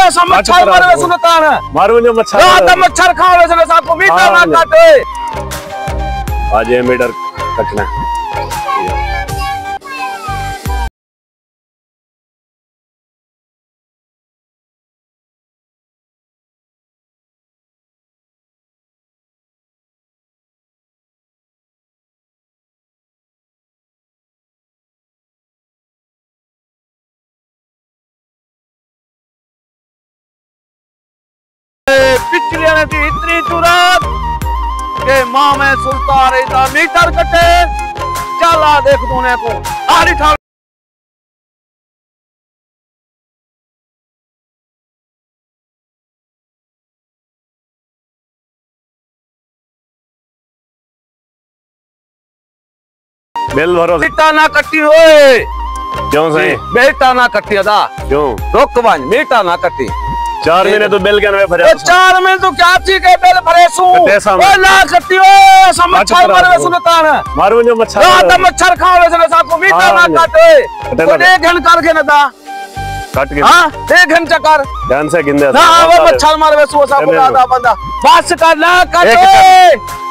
ऐसा मच्छर मारे सुनतान मारू जो मच्छर रात मच्छर खावे से साथ को मीटर ना काटे आज ये मीटर कटना पिछली ने थी इतनी तुरंत के माँ में सुलता रही था मीटर कटे चला देख तूने को आरी ठा बिल भरो बेटा ना कट्टी होए क्यों सही बेटा ना कट्टी अदा क्यों रोक वन बेटा ना कट्टी 4 महीने तो बिल क्या भरे 4 महीने तो क्या चीज के बिल भरे सू ओ ना कट्टी ओ समच्छर मारे सुनतान मारू जो मच्छर रात मच्छर खावे से साथ को मीटर ना काटे को एक घन करके ना दा कट के हां एक घन चक्कर ध्यान से गिंदे ना वो मच्छर मारे सू साथ को दादा बंदा बस कर ना काटे